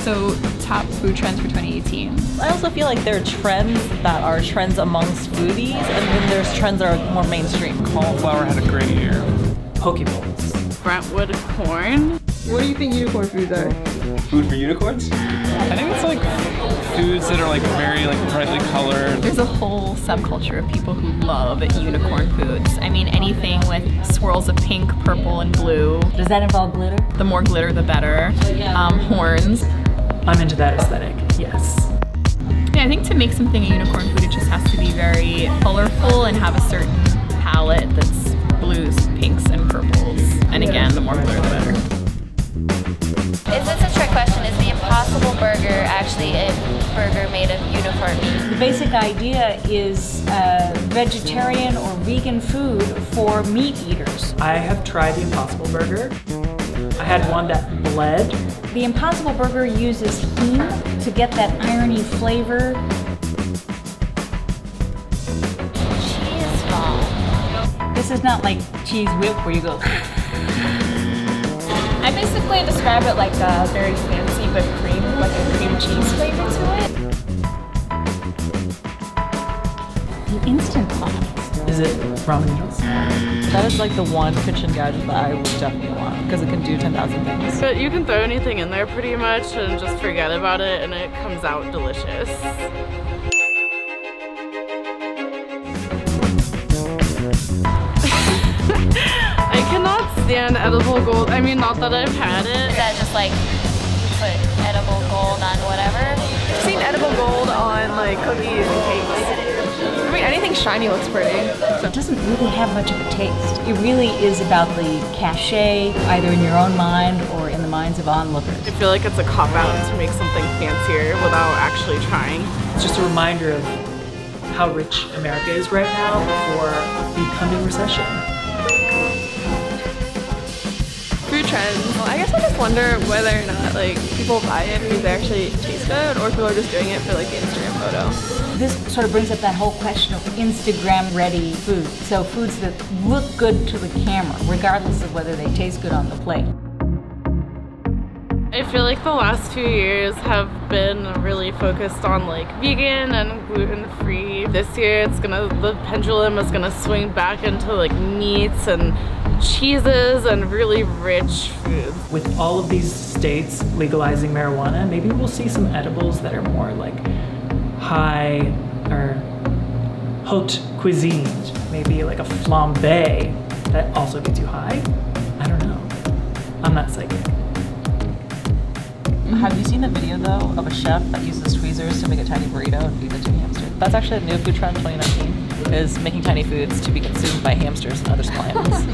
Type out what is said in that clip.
So, top food trends for 2018. I also feel like there are trends that are trends amongst foodies, and then there's trends that are more mainstream. Cauliflower had a great year. Poke bowls. Brentwood corn. What do you think unicorn foods are? Food for unicorns? I think it's like foods that are like very like brightly colored. There's a whole subculture of people who love unicorn foods. I mean, anything with swirls of pink, purple, and blue. Does that involve glitter? The more glitter, the better. Horns. I'm into that aesthetic, yes. Yeah, I think to make something a unicorn food, it just has to be very colorful and have a certain palette that's blues, pinks, and purples. And again, the more glitter, the better. Is this a trick question? Is the Impossible Burger actually a burger made of unicorn meat? The basic idea is vegetarian or vegan food for meat eaters. I have tried the Impossible Burger. I had one that bled. The Impossible Burger uses heme to get that irony flavor. Cheese ball. This is not like cheese whip where you go. I basically describe it like a very fancy whipped cream with like a cream cheese flavor to it. The Instant Pot. Is it ramen noodles? That is like the one kitchen gadget that I would definitely want, because it can do 10,000 things. But you can throw anything in there pretty much and just forget about it and it comes out delicious. I cannot stand edible gold. I mean, not that I've had it. Is that just like you put edible gold on whatever? I've seen edible gold on like cookies and cakes. I mean, anything shiny looks pretty. It doesn't really have much of a taste. It really is about the cachet, either in your own mind or in the minds of onlookers. I feel like it's a cop-out to make something fancier without actually trying. It's just a reminder of how rich America is right now before the coming recession. Food trends. Well, I guess I just wonder whether or not like people buy it because they actually taste good, or if people are just doing it for like the Instagram photo. This sort of brings up that whole question of Instagram-ready food. So foods that look good to the camera, regardless of whether they taste good on the plate. I feel like the last few years have been really focused on like vegan and gluten-free. This year the pendulum is gonna swing back into like meats and cheeses and really rich foods. With all of these states legalizing marijuana, maybe we'll see some edibles that are more like high or haute cuisine. Maybe like a flambe that also gets you high. I don't know. I'm not psychic. Have you seen the video though of a chef that uses tweezers to make a tiny burrito and feed it to a hamster? That's actually a new food trend 2019, is making tiny foods to be consumed by hamsters and other small animals.